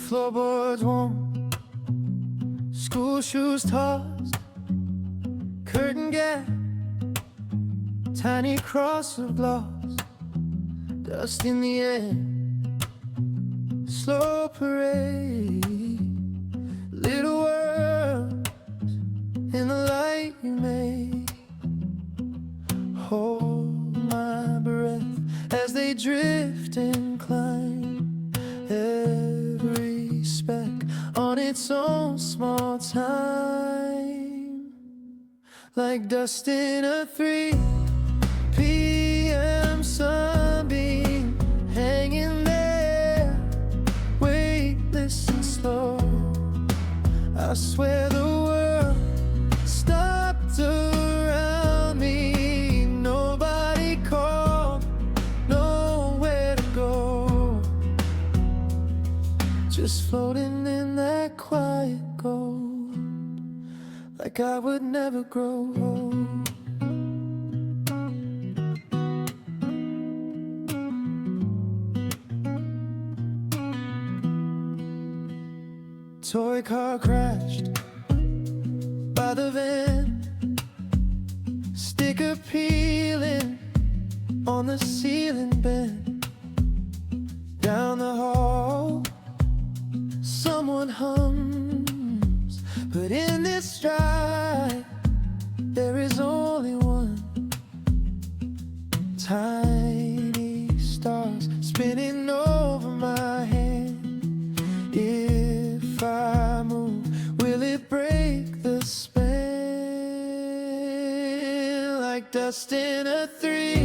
Floorboards warm, school shoes tossed, curtain gap, tiny cross of gloss, dust in the air, slow parade, little world in the light you made. Hold my breath as they drift and climb, every speck on its own small time, like dust in a 3 p.m. sunbeam, hanging there, weightless and slow. I swear the world stopped around me, nobody called, nowhere to go, just floating in that quiet gold, like I would never grow old. Toy car crashed by the van, sticker peeling on the ceiling bend. Down the hall, someone hums, but in this drive, there is only one. Tiny stars spinning over my hand. If I move, will it break the spell? Like dust in a 3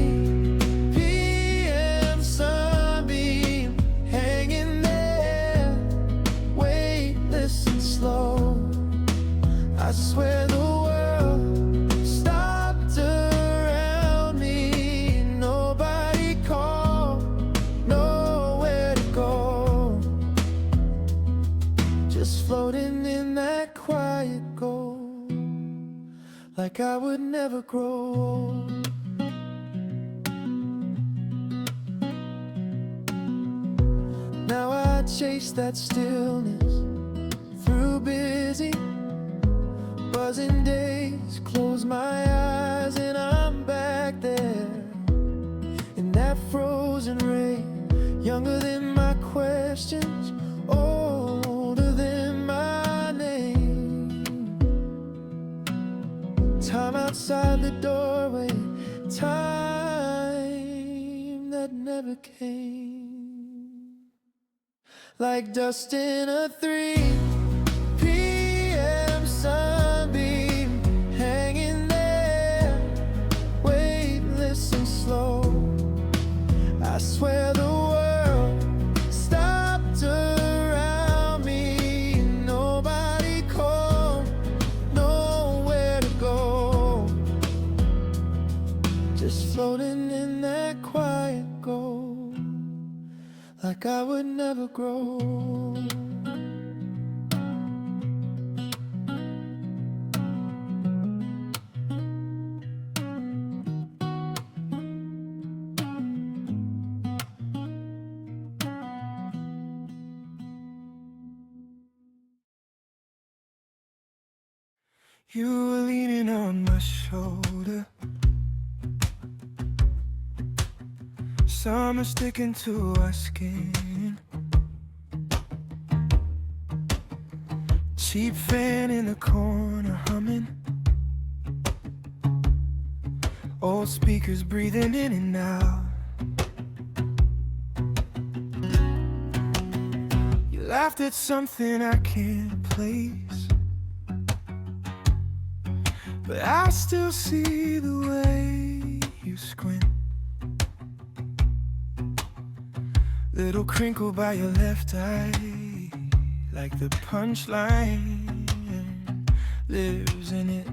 p.m. sunbeam, hanging there, weightless and slow. I swear the world stopped around me, nobody called, nowhere to go, just floating in that quiet gold, like I would never grow old. Now I chase that stillness through busy, buzzing days, close my eyes and I'm back there, in that frozen rain, younger than my questions, older than my name. Time outside the doorway, time that never came, like dust in a 3 p.m. sunbeam, hanging there, weightless and slow. I swear the world stopped around me, nobody called, nowhere to go, just floating in that quiet gold, like I would never grow old. You were leaning on my shoulder, summer sticking to our skin, cheap fan in the corner humming, old speakers breathing in and out. You laughed at something I can't place, but I still see the way you squint. Little crinkle by your left eye, like the punchline lives in it.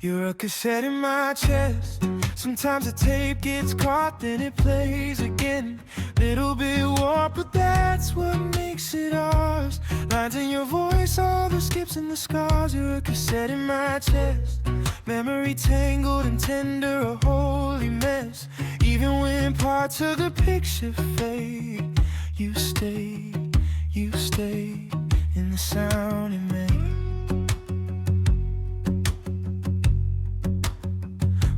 You're a cassette in my chest. Sometimes the tape gets caught, then it plays again. Little bit warped, but that's what makes it ours. Lines in your voice, all the skips and the scars. You're a cassette in my chest. Memory tangled and tender, a holy mess. Even when parts of the picture fade, you stay in the sound it made.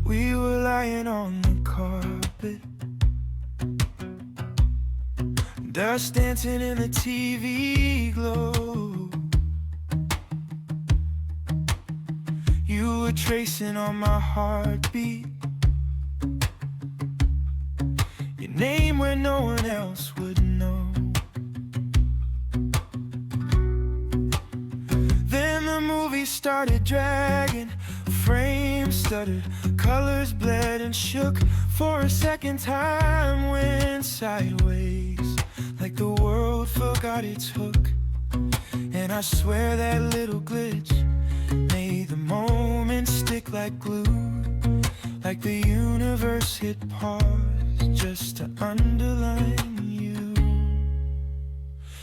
We were lying on the carpet, dust dancing in the TV glow. You were tracing on my heartbeat, your name where no one else would know. Then the movie started dragging, frames stuttered, colors bled and shook. For a second time went sideways, like the world forgot its hook. And I swear that little glitch made the moment stick like glue, like the universe hit pause just to underline you.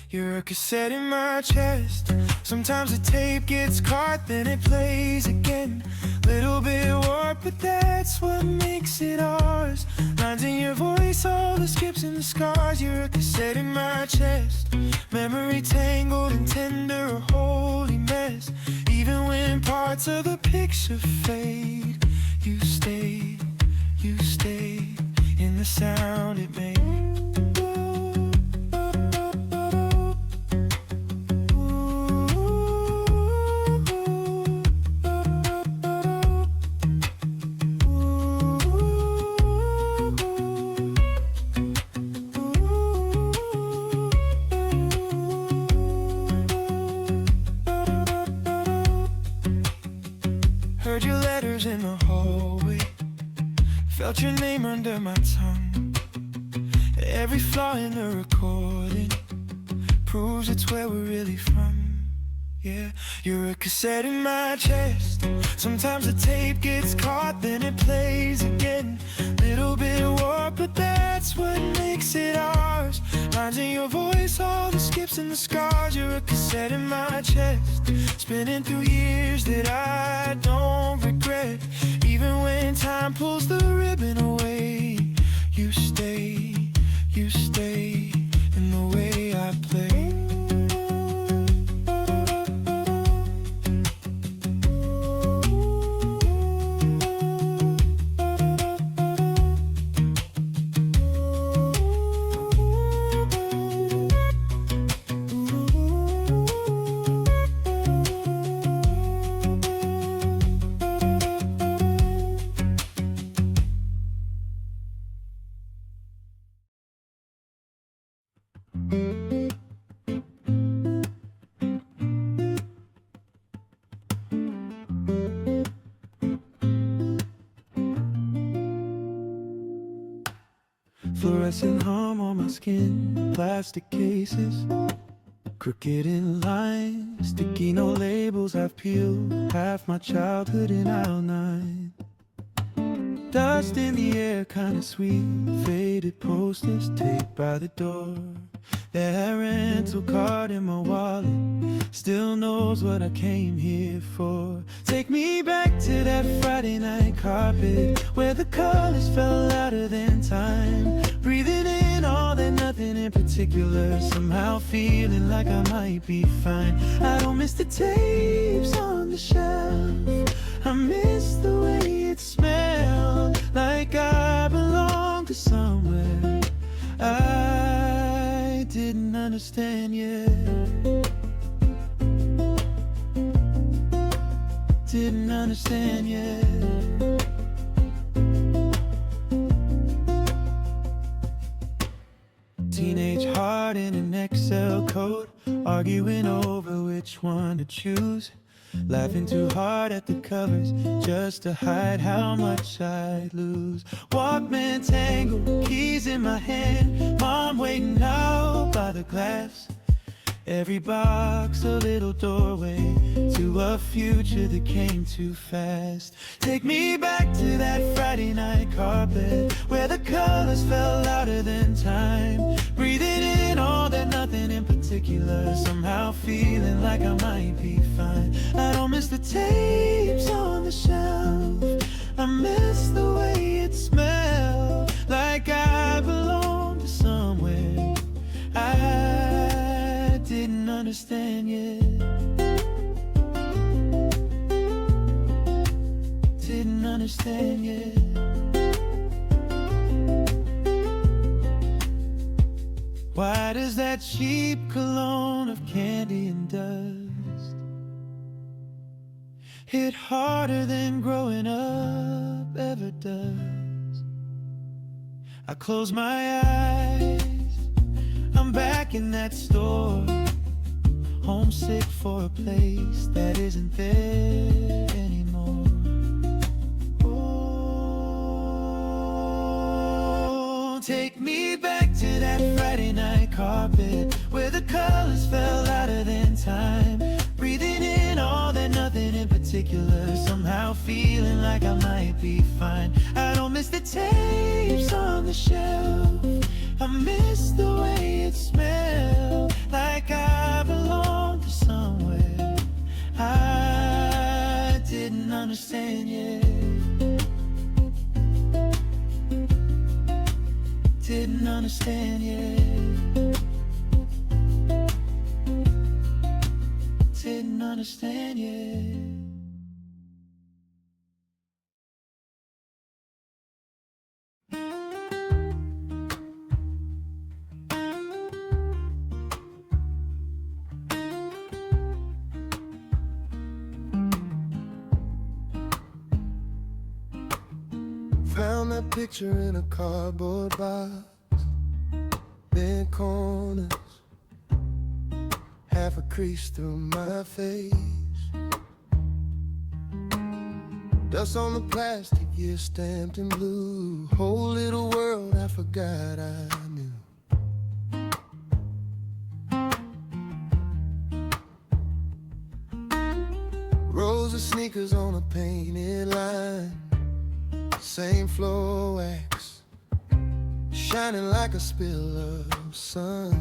You're a cassette in my chest. Sometimes the tape gets caught, then it plays again. Little bit warped, but that's what makes it ours. Lines in your voice, all the skips and the scars. You're a cassette in my chest. Memory tangled and tender, a holy mess. Even when parts of the picture fade, you stay in the sound it made. Heard your letters in the hallway, felt your name under my tongue. Every flaw in the recording proves it's where we're really from. Yeah, you're a cassette in my chest. Sometimes the tape gets caught, then it plays again. Little bit warped, but that's what makes it ours. Lines in your voice, all the skips and the scars. You're a cassette in my chest, spinning through years that I don't regret. Even when time pulls the ribbon away, you stay in the way I play. Fluorescent hum on my skin, plastic cases, crooked in lines, sticky no labels. I've peeled half my childhood in aisle 9. Dust in the air, kinda sweet, faded posters, taped by the door. That rental card in my wallet still knows what I came here for. Take me back to that Friday night carpet, where the colors fell louder than time. Breathing in all that nothing in particular, somehow feeling like I might be fine. I don't miss the tapes on the shelf, I miss the way it smelled, like I belonged to somewhere I didn't understand yet. Didn't understand yet. Teenage heart in an Excel code, arguing over which one to choose. Laughing too hard at the covers just to hide how much I'd lose. Walkman tangled, keys in my hand, mom waiting out by the glass. Every box a little doorway to a future that came too fast. Take me back to that Friday night carpet, where the colors fell louder than time. Breathing in all that nothing in particular, somehow feeling like I might be fine. I don't miss the tapes on the shelf. I miss the way it smelled, like I belonged to somewhere I didn't understand yet. Didn't understand yet. Why does that cheap cologne of candy and dust hit harder than growing up ever does? I close my eyes, I'm back in that store, homesick for a place that isn't there anymore. Oh, take me back to that Friday night carpet where the colors fell louder than time, breathing in all that nothing in particular, somehow feeling like I might be fine. I don't miss the tapes on the shelf, I miss the way it smelled, like I belonged to somewhere I didn't understand yet. Didn't understand yet. Didn't understand yet. Found that picture in a cardboard box, bent corners, half a crease through my face. Dust on the plastic, year stamped in blue. Whole little world I forgot I knew. Rows of sneakers on a painted line, same floor wax, shining like a spill of sun.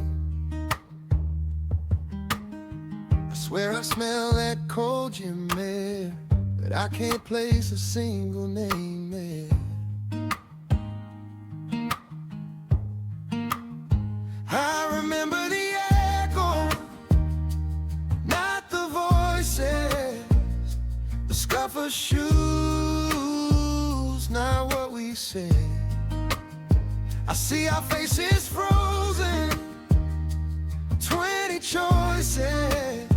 I swear I smell that cold gym air, but I can't place a single name there. I remember the echo, not the voices, the scuff of shoes, not what we said. I see our faces frozen, 20 choices,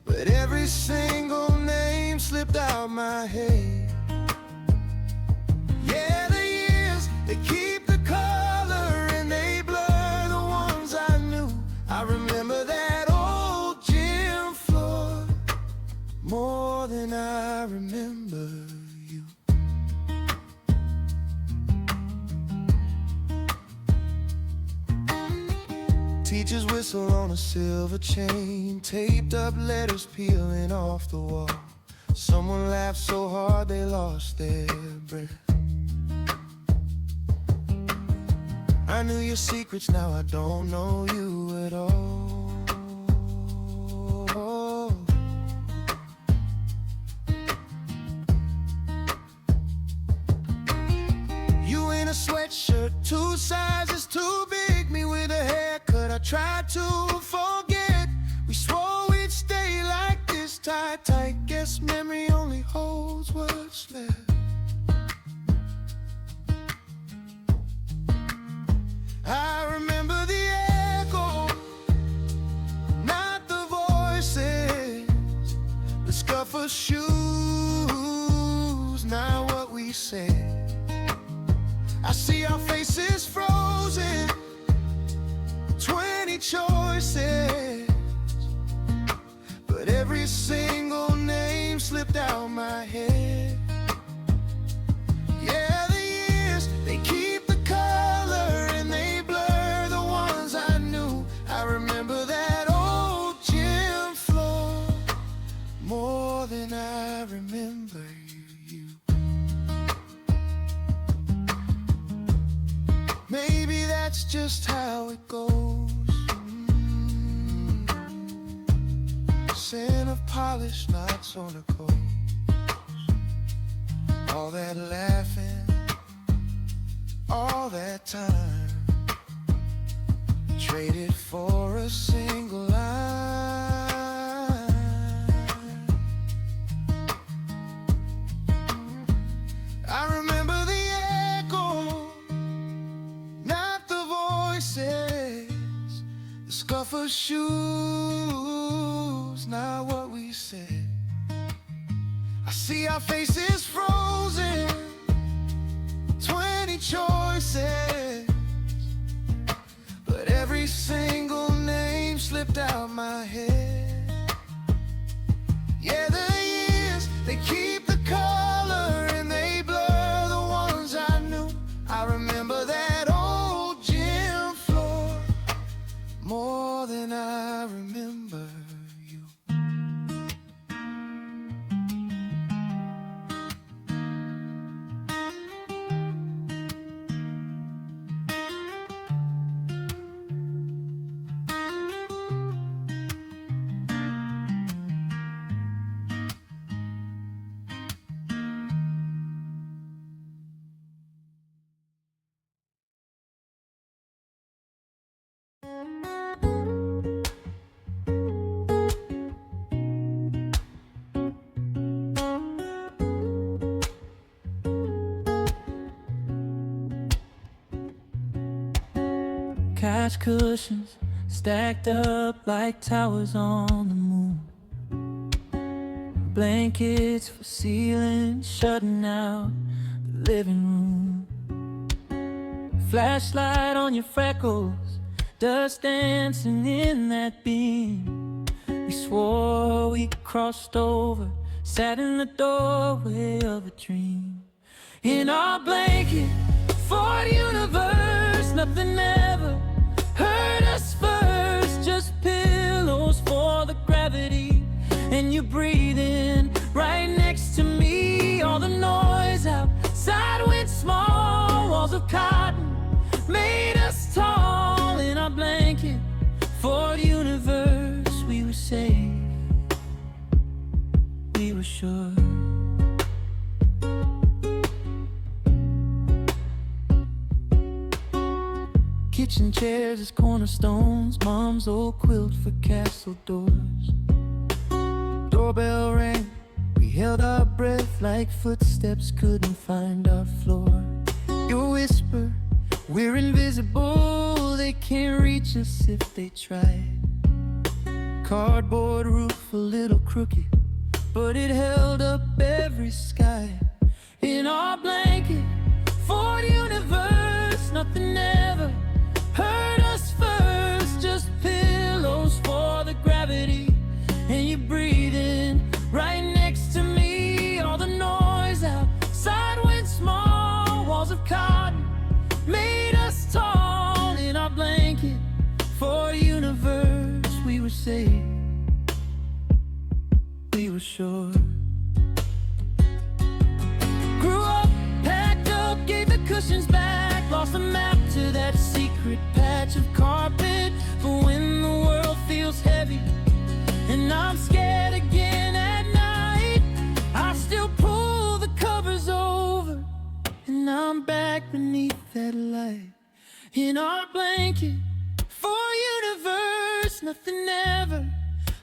but every single name slipped out my head. Yeah, the years, they keep the color and they blur the ones I knew. I remember that old gym floor more than I remember you. Teacher's whistle on a silver chain, taped up letters peeling off the wall. Someone laughed so hard they lost their breath. I knew your secrets, now I don't know you at all. You in a sweatshirt, 2 sizes too big, me with a haircut I tried to forget. We swore we'd stay like this, tight, tight. Guess memory only holds what's left. I remember the echo, not the voices, the scuff of shoes, not what we said. I see our faces frozen, 20 choices, but every single name slipped out my head. Yeah, the years, they keep the color and they blur the ones I knew. I remember that old gym floor more than I remember you. Maybe that's just how it goes. scent of polished knots on the coast. All that laughing, all that time, traded for a single line. I remember the echo, not the voices, the scuff of shoes, not what we said. I see our faces frozen, 20 choices, but every single name slipped out my head. Yeah, the years, they keep the color and they blur the ones I knew. I remember that old gym floor more than I remember you. Couch cushions stacked up like towers on the moon. Blankets for ceiling, shutting out the living room. Flashlight on your freckles, dust dancing in that beam. We swore we crossed over, sat in the doorway of a dream. In our blanket, for the universe, nothing ever hurt us first. Just pillows for the gravity, and you breathing right next to me. All the noise outside went small, walls of cotton made us tall. In our blanket, for the universe, we were safe, we were sure. Kitchen chairs as cornerstones, mom's old quilt for castle doors. Doorbell rang, we held our breath like footsteps couldn't find our floor. Your whisper, we're invisible, they can't reach us if they tried. Cardboard roof a little crooked, but it held up every sky. In our blanket, for the universe, nothing ever hurt us first. Just pillows for the gravity, and you breathing right next to me. All the noise outside went small, walls of cotton made us tall. In our blanket, for the universe, we were safe, we were sure. Grew up, packed up, gave the cushions back, lost the map to that secret patch of carpet. But when the world feels heavy and I'm scared again at night, I still pull the covers over, and I'm back beneath that light. In our blanket, for universe, nothing ever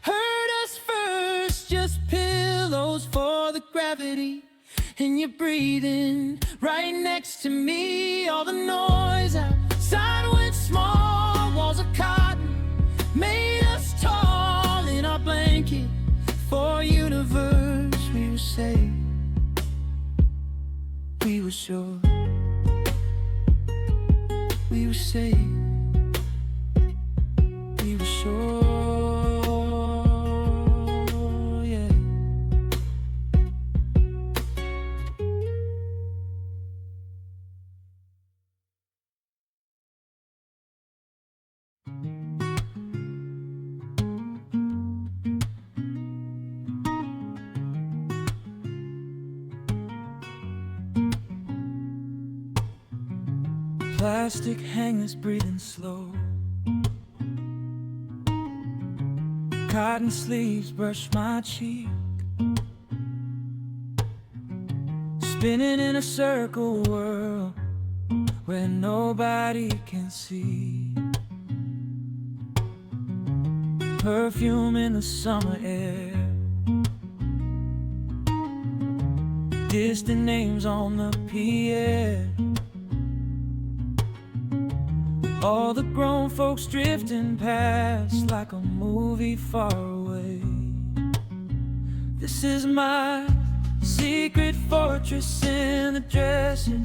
hurt us first. Just pillows for the gravity, and you're breathing right next to me. All the noise outside went small, walls of cotton made us tall. In our blanket, for universe, we were safe, we were sure, we were safe, we were sure. Plastic hangers breathing slow, Cotton sleeves brush my cheek, spinning in a circle world where nobody can see. Perfume in the summer air, distant names on the pier. All the grown folks drifting past like a movie far away. This is my secret fortress in the dresses,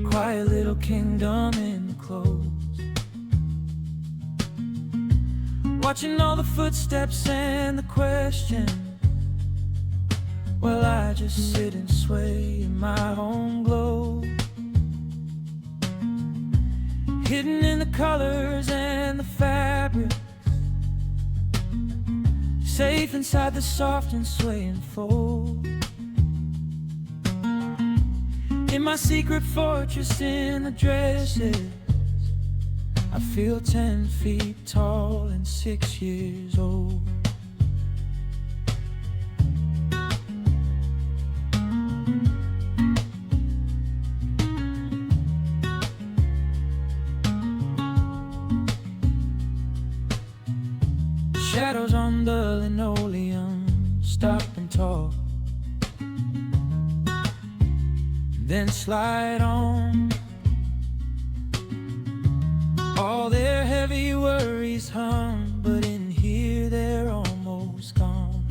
quiet little kingdom in the clothes. Watching all the footsteps and the questions, while I just sit and sway in my own glow. Hidden in the colors and the fabrics, safe inside the soft and swaying fold. In my secret fortress in the dresses, I feel 10 feet tall and 6 years old. Shadows on the linoleum stop and talk, then slide on. All their heavy worries hum, but in here they're almost gone.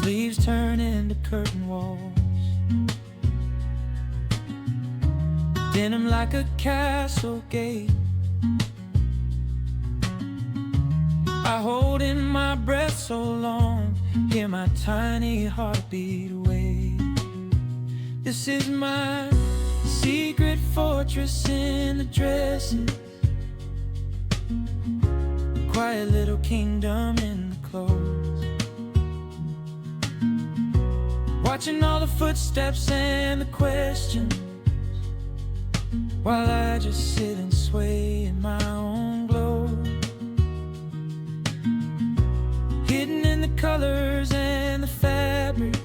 Sleeves turn into curtain walls, denim like a castle gate. I hold in my breath so long, hear my tiny heartbeat away. This is my secret fortress in the dresses, quiet little kingdom in the clothes. Watching all the footsteps and the questions, while I just sit and sway in my own glow. Hidden in the colors and the fabrics,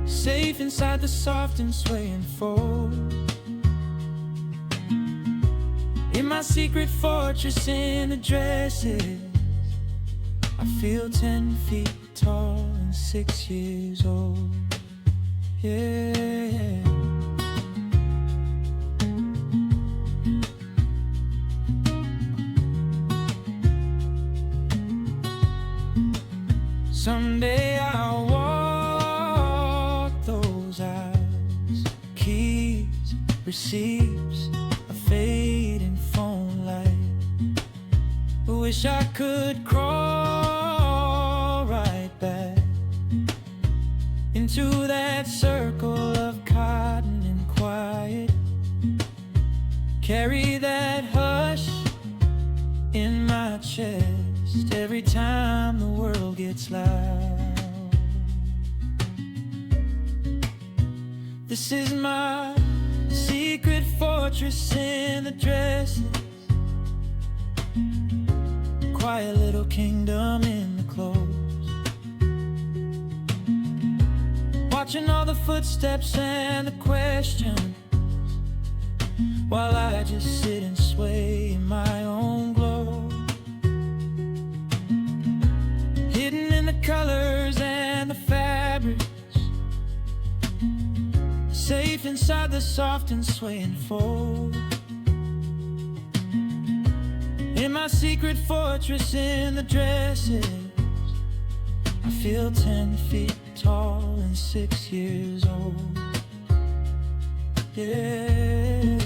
safe inside the soft and swaying fold. In my secret fortress in the dresses, I feel 10 feet tall and 6 years old. Yeah. Someday I'll walk those aisles, keys, receipts, a fading phone light. Wish I could crawl right back into that circle of cotton and quiet. Carry that hush in my chest every time the world gets loud. This is my secret fortress in the dresses, quiet little kingdom in the clothes. Watching all the footsteps and the questions, while I just sit and sway in my own glow. Hidden in the colors and the fabrics, safe inside the soft and swaying fold. In my secret fortress in the dresses, I feel 10 feet tall and 6 years old. Yeah.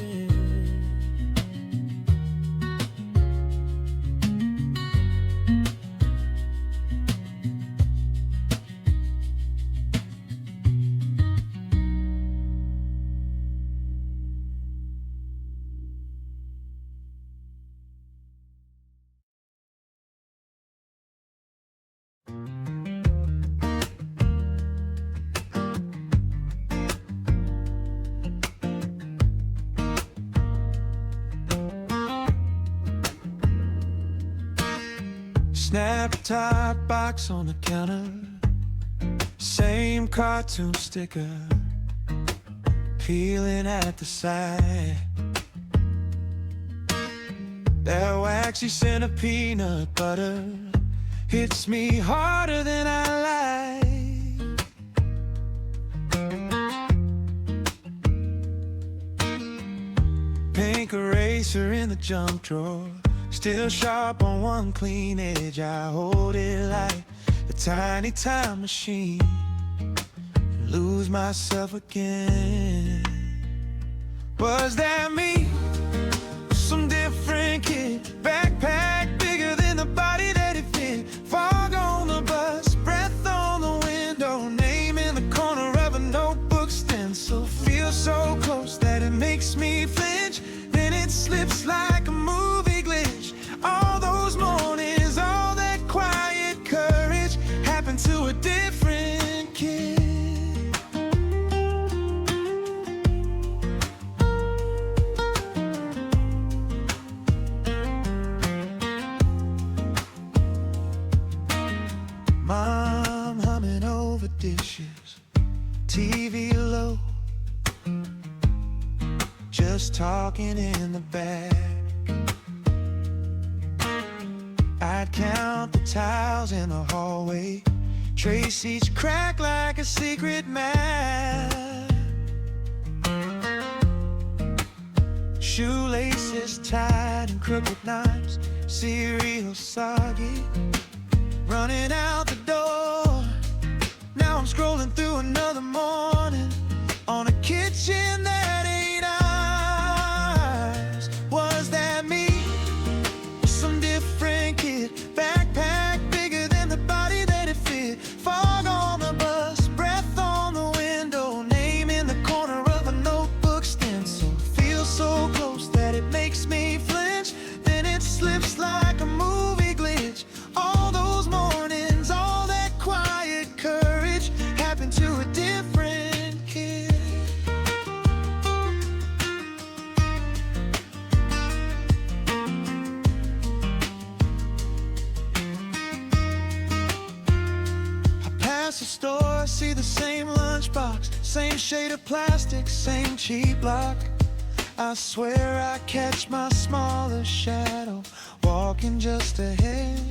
Snap top box on the counter, same cartoon sticker, peeling at the side. That waxy scent of peanut butter hits me harder than I like. Pink eraser in the junk drawer, still sharp on one clean edge. I hold it like a tiny time machine, lose myself again. Was that me? Some different kid, backpack bigger than the body that it fit. Fog on the bus, breath on the window, name in the corner of a notebook stencil. Feel so close that it makes me flinch, then it slips like a movie glitch. All those mornings, all that quiet courage happened to a different kid. Mom humming over dishes, TV low, just talking in the back. I'd count the tiles in the hallway, trace each crack like a secret map. Shoelaces tied and crooked knives, cereal soggy, running out the door. Now I'm scrolling through another morning on a kitchen that ain't ours. Was that me? Some different kid, backpack bigger than the body that it fit. Fog on the bus, breath on the window, name in the corner of a notebook stencil. Feels so close that it makes me flinch, then it slips like a movie glitch. All those mornings, all that quiet courage happened to a different kid. I pass the store, see the same lunchbox, same shade of plastic, same cheap lock. I swear I catch my smaller shadow walking just ahead.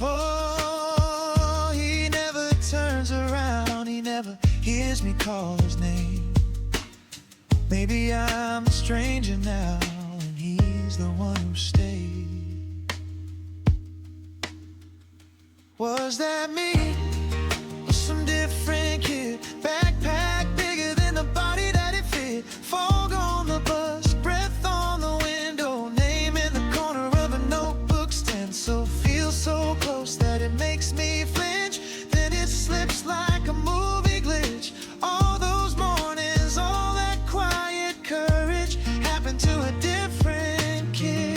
Oh, he never turns around, he never hears me call his name. Maybe I'm the stranger now, and he's the one who stayed. Was that me? Or some different kid, backpack bigger than the body that it fit. Fog on the bus, breath on the window, name in the corner of a notebook stencil. Feels so close that it makes me flinch, then it slips like a movie glitch. All those mornings, all that quiet courage happened to a different kid.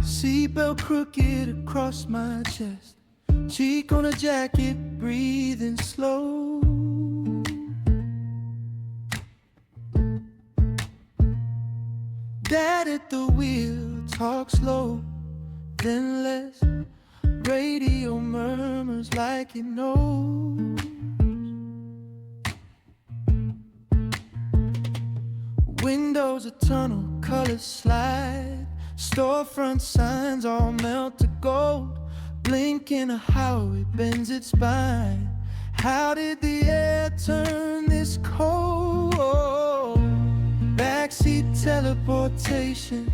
Seatbelt crooked across my chest, cheek on a jacket, breathing slow. Dad at the wheel, talk slow, then less. Radio murmurs like it knows. Windows a tunnel, colors slide, storefront signs all melt to gold. Blinking a highway bends its spine. How did the air turn this cold? Backseat teleportation,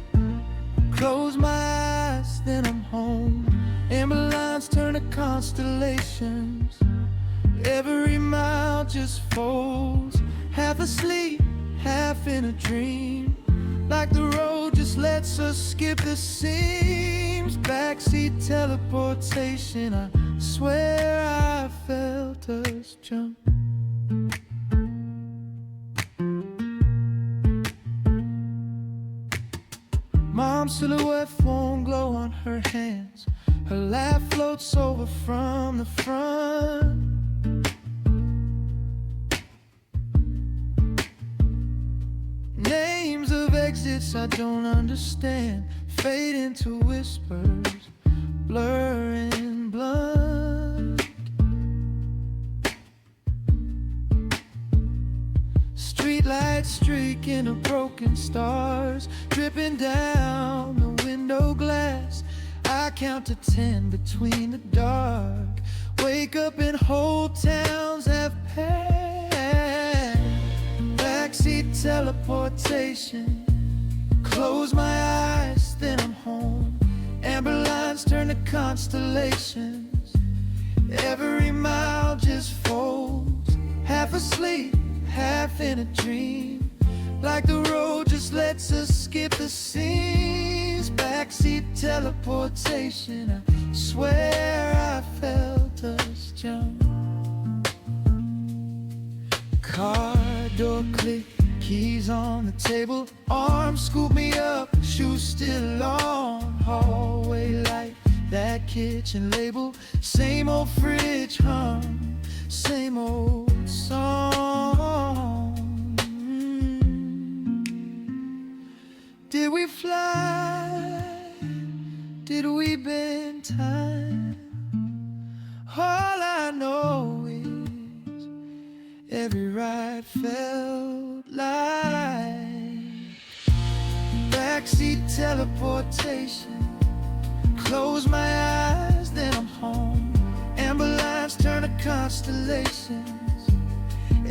close my eyes, then I'm home. Amber lines turn to constellations, every mile just folds. Half asleep, half in a dream, like the road just lets us skip the seams. Backseat teleportation, I swear I felt us jump. Mom's silhouette won't glow on her hands. Her laugh floats over from the front. Names of exits I don't understand fade into whispers, blurring blunt. Streetlights streaking of broken stars, dripping down the window glass. I count to 10 between the dark. Wake up and whole towns have passed. Backseat teleportation. Close my eyes, then I'm home. Amber lines turn to constellations. Every mile just folds. Half asleep, half in a dream. Like the road just lets us skip the seams. Backseat teleportation, I swear I felt us jump. Car door click, keys on the table. Arms scoop me up, shoes still on. Hallway light, that kitchen label. Same old fridge hum, same old song. Did we fly? Did we bend time? All I know is every ride felt like backseat teleportation. Close my eyes, then I'm home. Amber lines turn to constellations.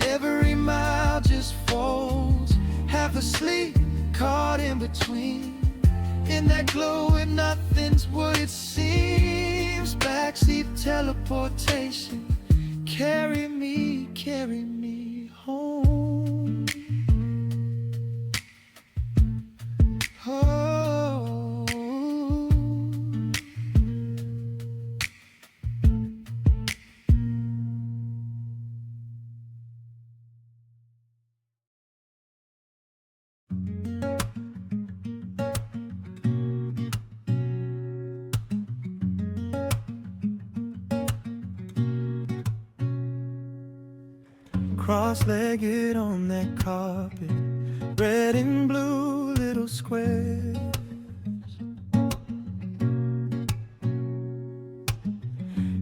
Every mile just folds. Half asleep, caught in between. In that glow where nothing's what it seems. Backseat teleportation. Carry me home. Oh. Cross-legged on that carpet, red and blue little squares.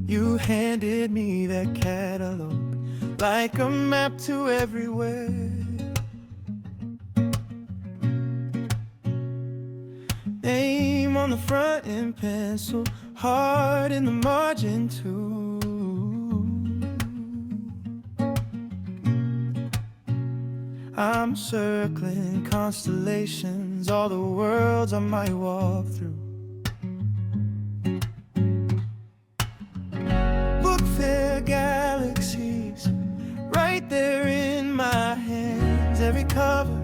You handed me that catalog like a map to everywhere. Name on the front in pencil, heart in the margin too. I'm circling constellations, all the worlds I might walk through. Book fair galaxies, right there in my hands. Every cover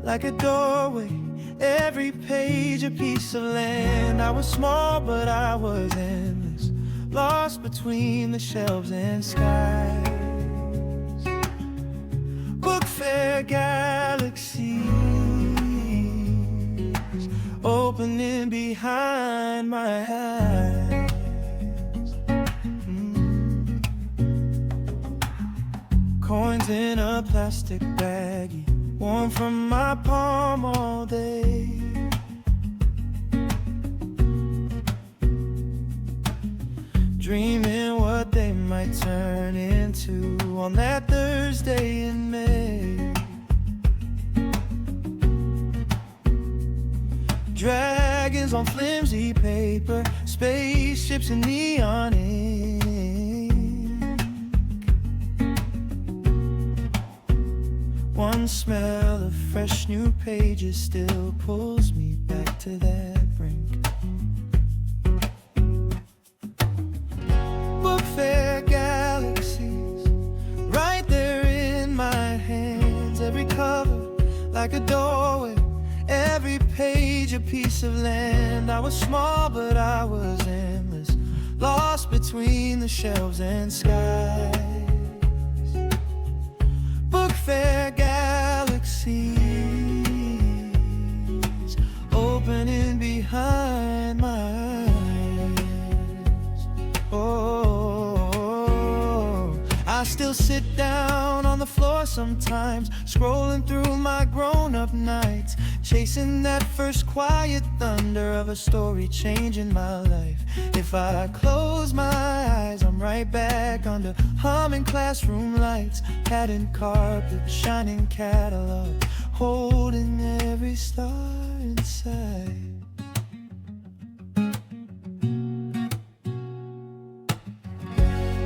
like a doorway, every page a piece of land. I was small but I was endless, lost between the shelves and skies. Fair galaxies opening behind my eyes. Coins in a plastic baggie, worn from my palm all day. Dreaming what they might turn into on that Thursday in May. Dragons on flimsy paper, spaceships in neon ink. One smell of fresh new pages still pulls me back to that brink. Book fair galaxies, right there in my hands. Every cover like a doorway, every page a piece of land. I was small, but I was endless, lost between the shelves and skies. Book fair galaxies opening behind my eyes. Oh, I still sit down on the floor sometimes, scrolling through my grown-up nights, chasing that first quiet thunder of a story changing my life. If I close my eyes, I'm right back under humming classroom lights, patterned carpet, shining catalog, holding every star inside.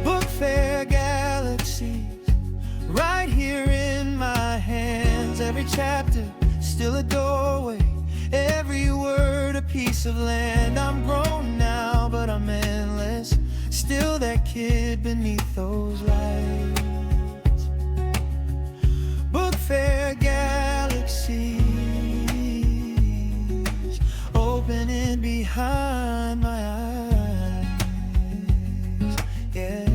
Book fair galaxies right here in my hands. Every chapter still a doorway, every word a piece of land. I'm grown now, but I'm endless, still that kid beneath those lights. Book fair galaxies opening behind my eyes. Yeah,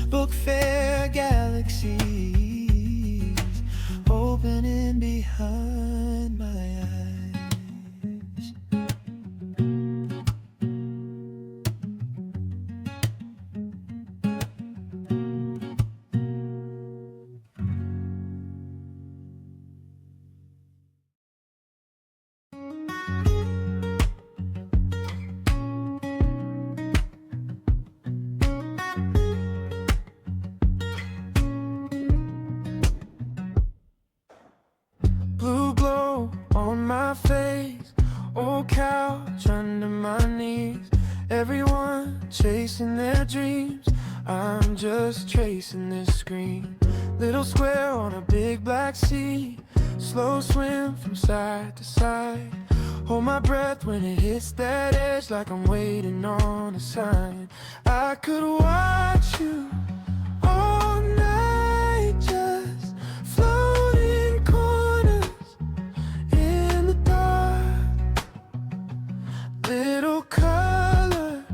book fair galaxies opening behind my eyes. Blue glow on my face, old couch under my knees. Everyone chasing their dreams, I'm just tracing this screen. Little square on a big black sea, slow swim from side to side. Hold my breath when it hits that edge, like I'm waiting on a sign. I could watch you all night, just floating corners in the dark. Little color,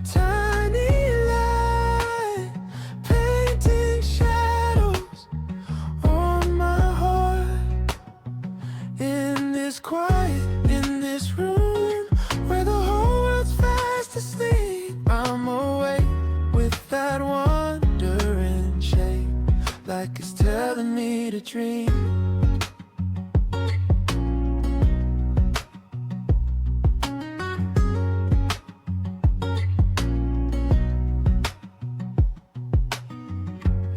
tiny light, painting shadows on my heart. In this quiet, in this room where the whole world's fast asleep, I'm awake with that wandering shape, like it's telling me to dream.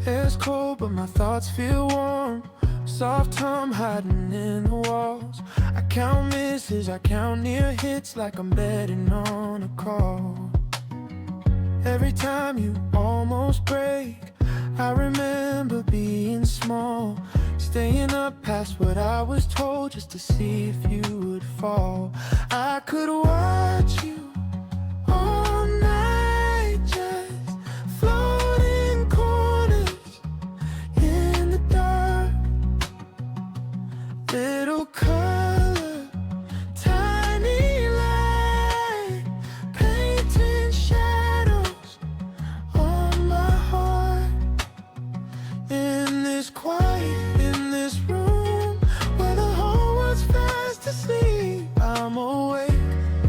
Air's cold, but my thoughts feel warm. Soft hum hiding in the walls. I count misses, I count near hits, like I'm betting on a call. Every time you almost break, I remember being small, staying up past what I was told just to see if you would fall. I could watch you all night, just floating corners in the dark. Little color, tiny light, painting shadows on my heart. In this quiet, in this room where the whole world's fast asleep, I'm awake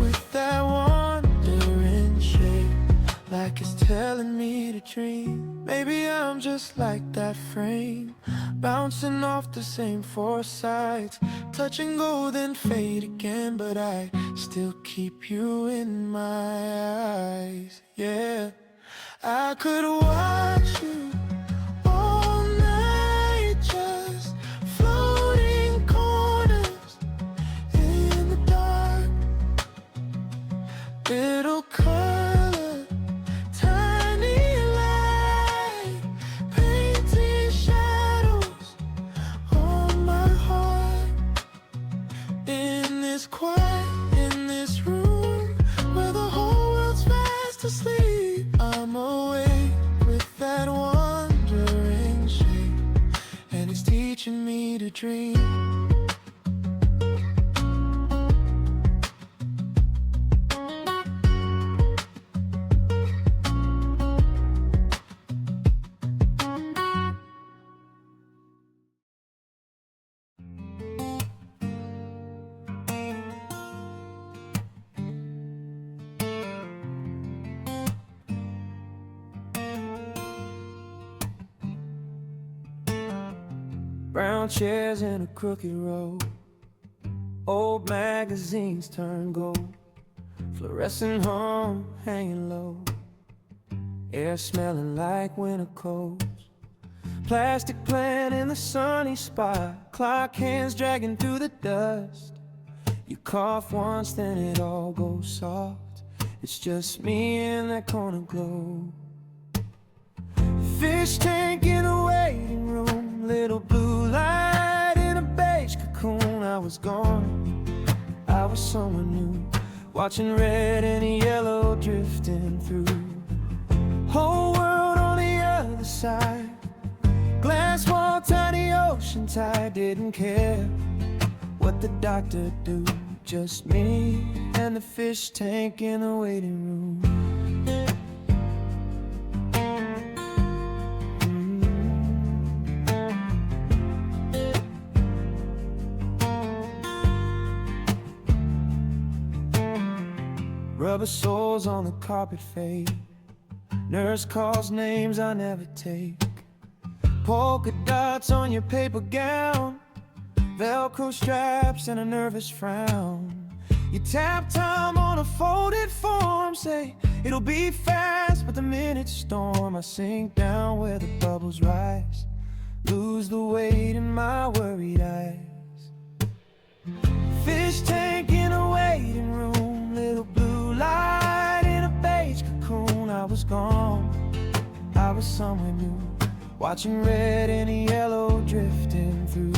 with that wandering shape, like it's telling me to dream. Maybe I'm just like that frame, bouncing off the same four sides, touch and go then fade again, but I still keep you in my eyes. Yeah, I could watch you all night, just floating corners in the dark. Little color, tiny light, painting shadows on my heart. In this quiet, in this room where the whole world's fast asleep, I'm awake with that wandering shape, and it's teaching me to dream. Brown chairs in a crooked road, old magazines turn gold, fluorescent hum hanging low, air smelling like winter coals. Plastic plant in the sunny spot, clock hands dragging through the dust. You cough once, then it all goes soft. It's just me in that corner glow. Fish tank in a waiting room, little blue light in a beige cocoon. I was gone, I was someone new, watching red and yellow drifting through. Whole world on the other side, glass wall, tiny ocean tide. Didn't care what the doctor do, just me and the fish tank in the waiting room. Rubber soles on the carpet fade, nurse calls names I never take. Polka dots on your paper gown, Velcro straps and a nervous frown. You tap time on a folded form, say it'll be fast, but the minutes storm. I sink down where the bubbles rise, lose the weight in my worried eyes. Fish tank in a waiting room, little blue light in a beige cocoon. I was gone, I was somewhere new, watching red and yellow drifting through.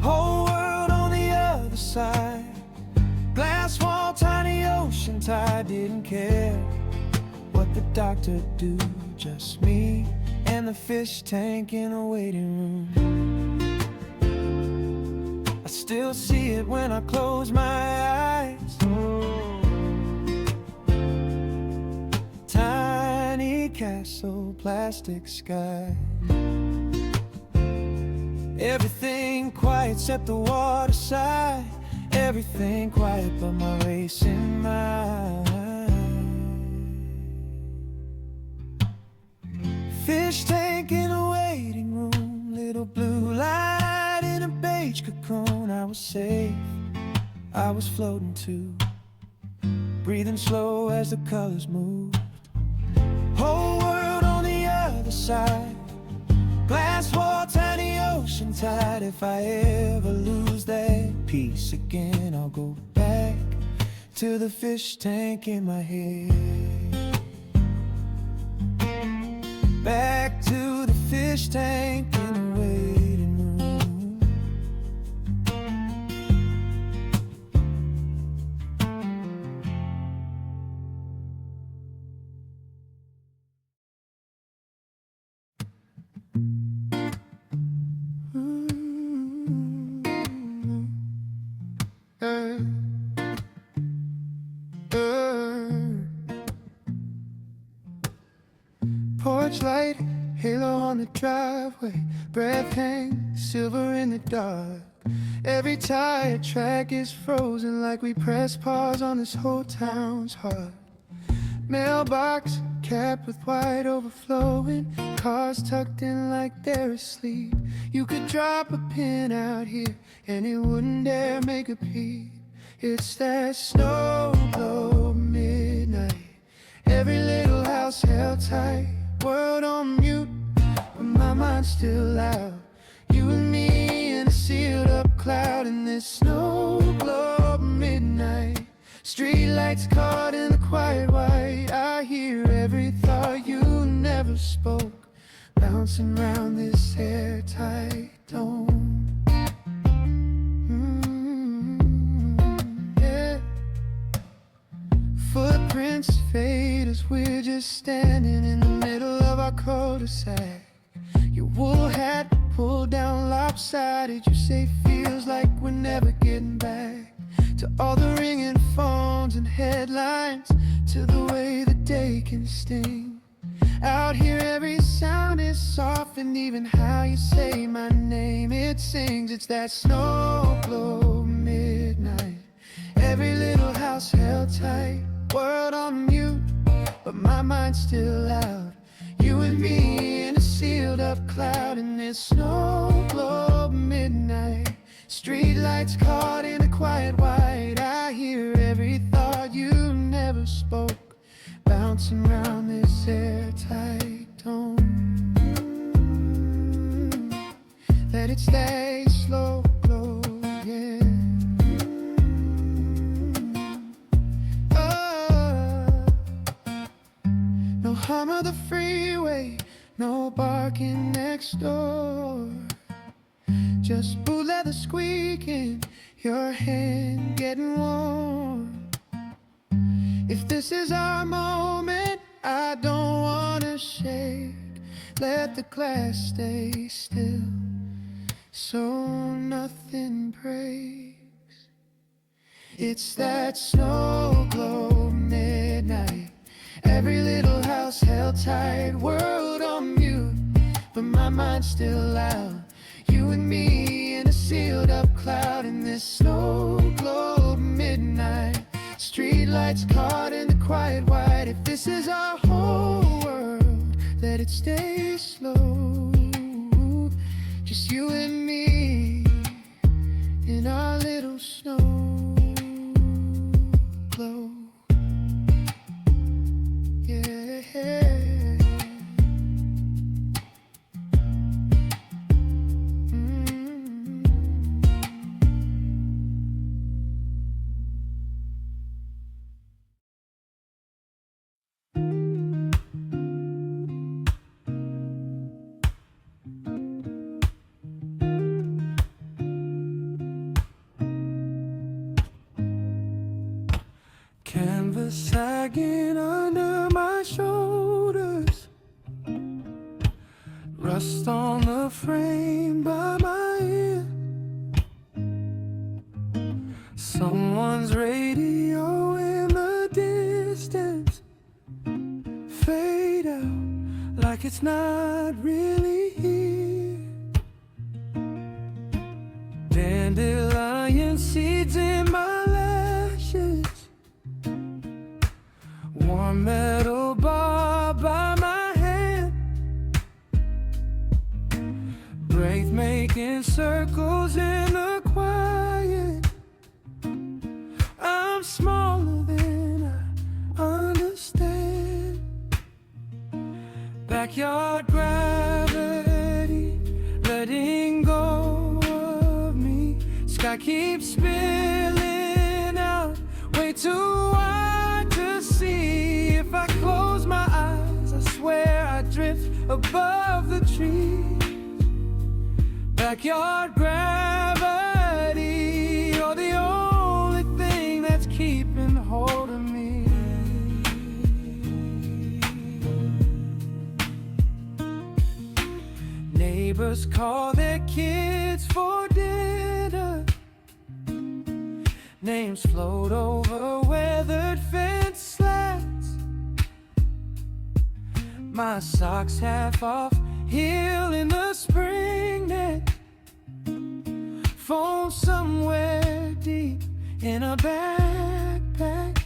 Whole world on the other side, glass wall, tiny ocean tide. Didn't care what the doctor do, just me and the fish tank in a waiting room. I still see it when I close my eyes. Tiny castle, plastic sky, everything quiet except the water side. Everything quiet but my racing mind. Fish tank in a waiting room, little blue light in a beige cocoon. I was safe, I was floating too, breathing slow as the colors moved. Whole world on the other side, glass wall, tiny ocean tide. If I ever lose that peace again, I'll go back to the fish tank in my head. Back to the fish tank in the waiting room. Porch light, halo on the driveway, breath hangs silver in the dark. Every tire track is frozen, like we press pause on this whole town's heart. Mailbox capped with white overflowing, cars tucked in like they're asleep. You could drop a pin out here and it wouldn't dare make a peep. It's that snow globe midnight, every little house held tight. World on mute, but my mind's still loud. You and me in a sealed up cloud in this snow globe midnight. Street lights caught in the quiet white. I hear every thought you never spoke, bouncing round this airtight dome. Yeah. Footprints fade as we're just standing in the middle of our cul-de-sac. Your wool hat pulled down lopsided. You say feels like we're never getting back. To all the ringing phones and headlines, to the way the day can sting. Out here every sound is soft, and even how you say my name, it sings. It's that snow globe midnight, every little house held tight. World on mute, but my mind's still loud. You and me in a sealed up cloud in this snow globe Streetlights caught in a quiet white. I hear every thought you never spoke, bouncing round this airtight dome. Let it stay slow glow, yeah. No hum of the freeway, no barking next door, just boot leather squeaking, your hand getting warm. If this is our moment, I don't wanna shake. Let the glass stay still, so nothing breaks. It's that snow glow midnight, every little house held tight, world on mute, but my mind's still loud. You and me in a sealed up cloud in this snow globe midnight. Streetlights caught in the quiet white. If this is our whole world, let it stay slow. Just you and me in our little snow globe. Yeah. Canvas sagging under my shoulders, rust on the frame by my ear. Someone's radio in the distance, fade out like it's not really here. Dandelion seeds in my lashes, warm metal bar by my hand, breath making circles in the quiet. I'm smaller than I understand. Backyard gravity letting go of me. Sky keeps spilling out way too wide to see. If I close my eyes, I swear I drift above the trees. Backyard gravity, you're the only thing that's keeping hold of me. Neighbors call their kids for dinner, names float over weathered fence slats. My socks half off, heel in the spring net, phone somewhere deep in a backpack.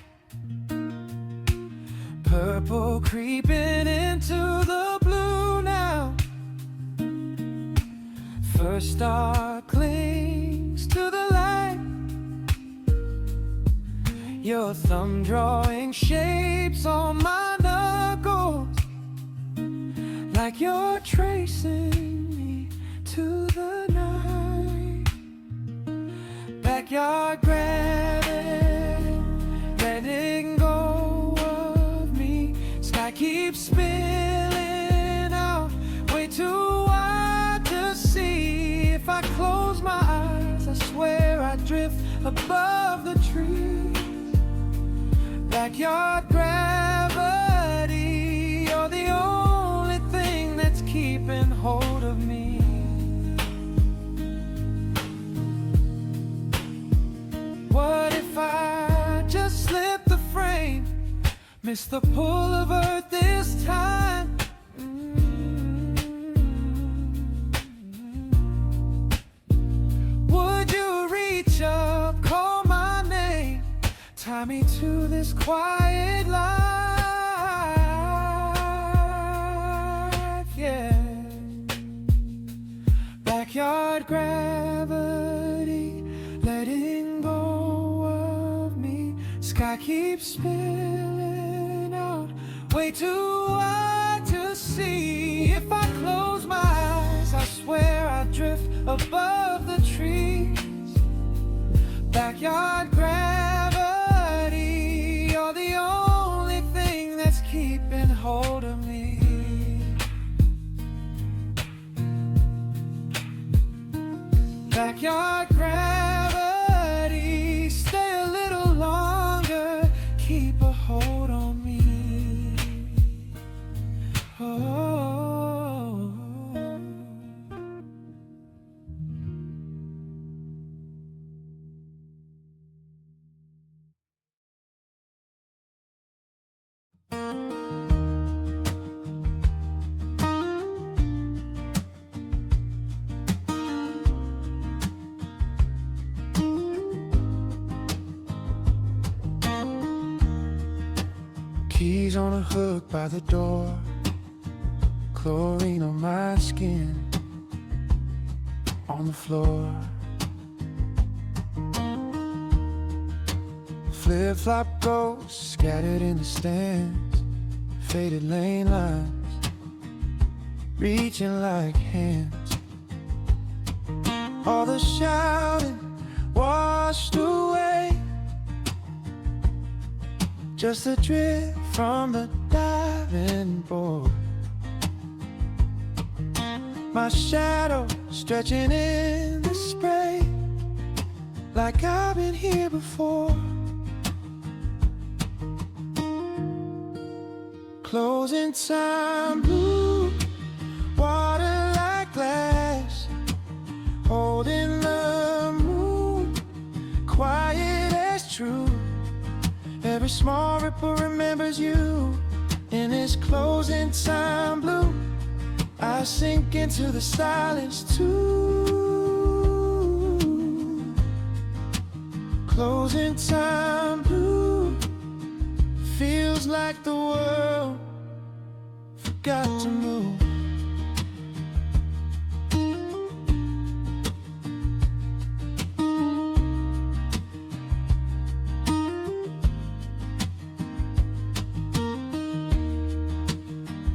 Purple creeping into the blue now. First star clings to the light, your thumb drawing shapes on my knuckles, like you're tracing me to the night. Backyard gravity letting go of me. Sky keeps spilling out way too wide to see. If I close my eyes, I swear I drift above the trees. Backyard gravity, you're the only thing that's keeping hold of me. What if I just slip the frame, miss the pull of earth this time? Would you reach up, call my name, tie me to this quiet life, yeah. Backyard gravity, keeps spilling out, way too wide to see. If I close my eyes, I swear I drift above the trees. Backyard gravity, you're the only thing that's keeping hold of me. Backyard gravity, stay a little longer, keep a hold on me. Oh. Keys on a hook by the door, chlorine on my skin, on the floor. Flip-flop ghosts scattered in the stands, faded lane lines, reaching like hands. All the shouting washed away, just a drip from the diving board. My shadow stretching in the spray, like I've been here before. Closing time, blue water like glass, holding the moon, quiet as true. Every small ripple remembers you. In this closing time, blue, I sink into the silence too. Closing time, blue, feels like the world forgot to move.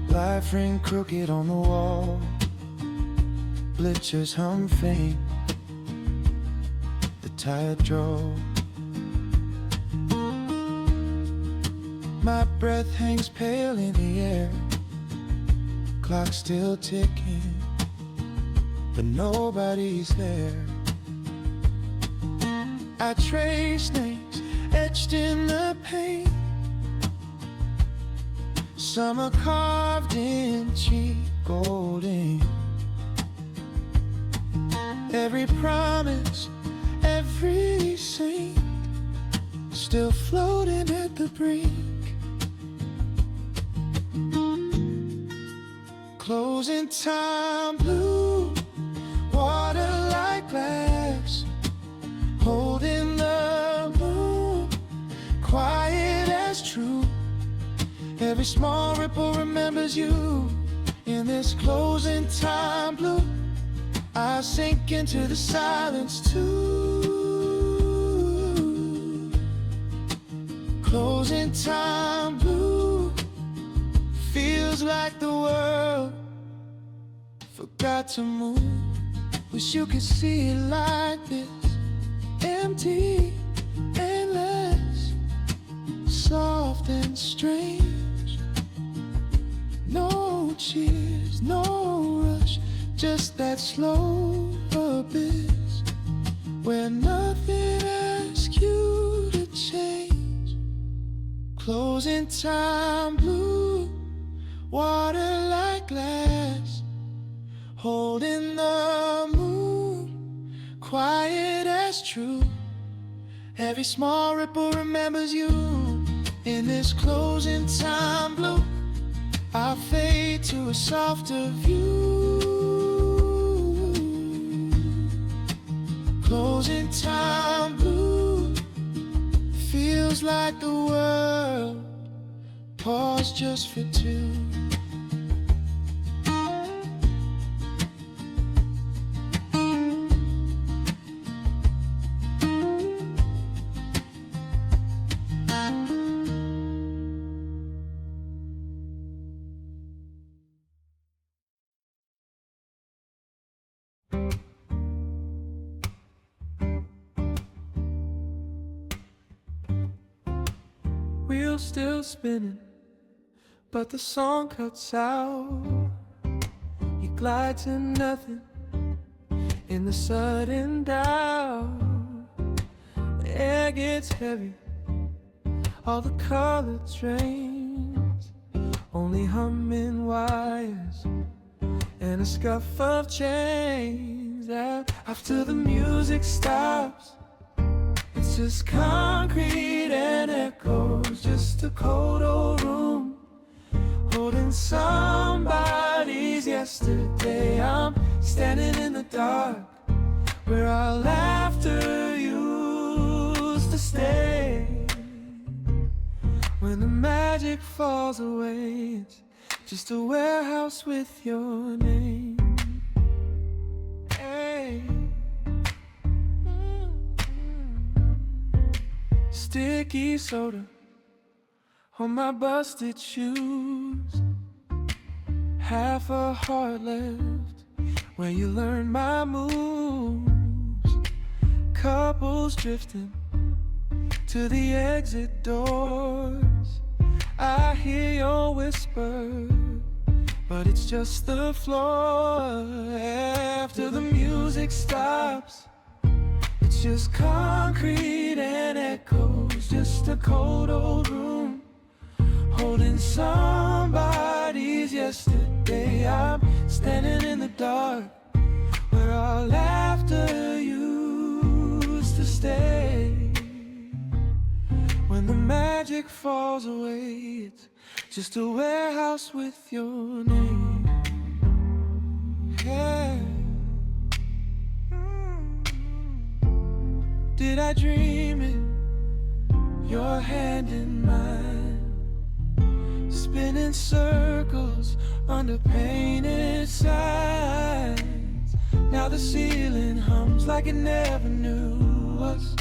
Life ring crooked on the wall, bleachers hum faint, the tide drove. My breath hangs pale in the air, clock still ticking, but nobody's there. I trace names etched in the paint, some are carved in cheap gold ink. Every promise, every saint, still floating at the brink. Closing time, blue water like glass, holding the moon, quiet as true. Every small ripple remembers you. In this closing time, blue, I sink into the silence too. Closing time, blue, feels like the world forgot to move. Wish you could see it like this, empty, endless, soft and strange. No cheers, no rush, just that slow abyss where nothing asks you to change. Closing time, blue water like glass, holding the moon, quiet as true. Every small ripple remembers you. In this closing time, blue, I fade to a softer view. Closing time, blue, feels like the world paused just for two. wheels still spinning, but the song cuts out. You glide to nothing in the sudden doubt. The air gets heavy, all the color drains, only humming wires and a scuff of chains. After the music stops, it's just concrete and echoes, just a cold old room holding somebody's yesterday. I'm standing in the dark where our laughter used to stay. When the magic falls away, it's just a warehouse with your name. Hey. Sticky soda on my busted shoes, half a heart left where you learn my moves. Couples drifting to the exit doors. I hear your whisper, but it's just the floor. After the music stops, it's just concrete and echoes, just a cold old room holding somebody's yesterday. I'm standing in the dark where our laughter used to stay. When the magic falls away, it's just a warehouse with your name. Yeah. Did I dream it? Your hand in mine, spinning circles under painted signs. Now the ceiling hums like it never knew us.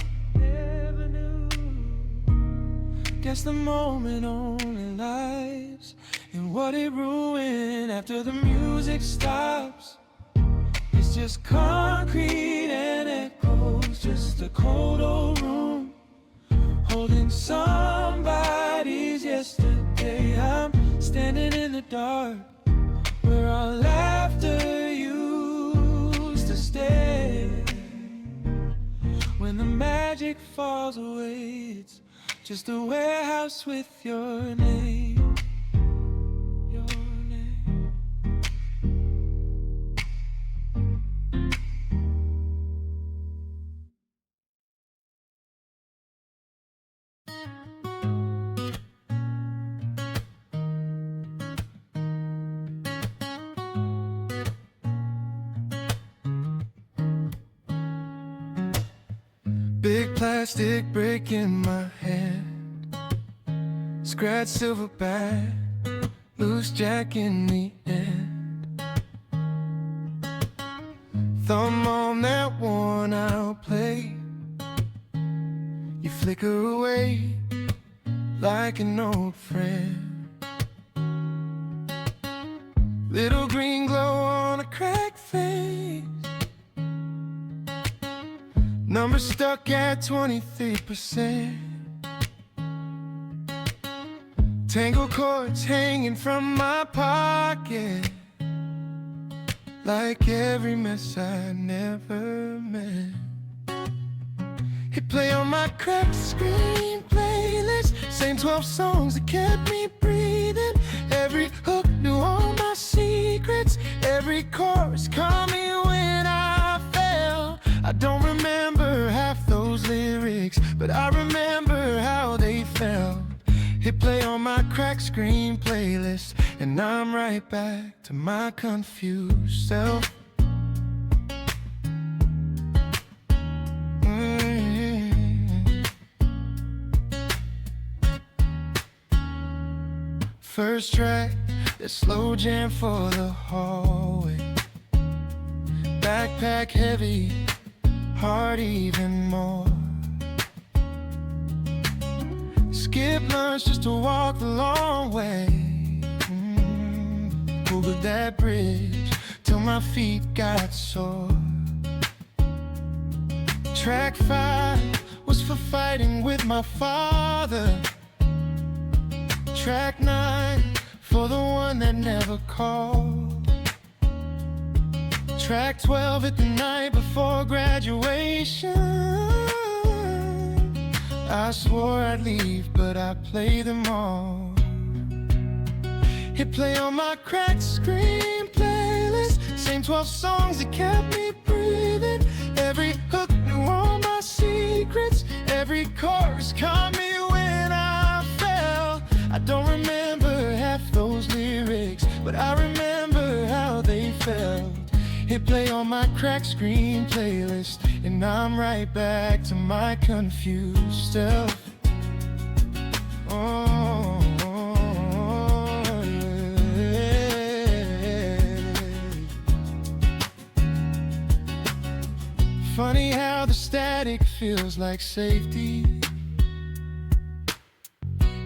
Guess the moment only lies in what it ruined. After the music stops, it's just concrete and echoes, just a cold old room holding somebody's yesterday. I'm standing in the dark where our laughter used to stay. When the magic falls away, it's just a warehouse with your name. Your name. Big plastic brick in my hand, scratched silverback, loose jack in the end. Thumb on that worn out plate, you flicker away like an old friend. Little green glow on a cracked face, number stuck at 23%. Tangled cords hanging from my pocket, like every mess I never meant. Hit play on my cracked screen playlist, same 12 songs that kept me breathing. Every hook knew all my secrets, every chorus caught me when I fell. I don't remember half those lyrics, but I remember how they felt. Hit play on my cracked screen playlist, and I'm right back to my confused self. First track, that slow jam for the hallway. Backpack heavy, heart even more. Skip lunch just to walk the long way. Over that bridge till my feet got sore. Track 5 was for fighting with my father. Track 9 for the one that never called. Track 12 at the night before graduation. I swore I'd leave, but I played them all. Hit play on my cracked screen playlist. Same 12 songs that kept me breathing. Every hook knew all my secrets. Every chorus caught me when I fell. I don't remember half those lyrics, but I remember how they felt. Hit play on my cracked screen playlist, and I'm right back to my confused self. Oh, yeah. Funny how the static feels like safety.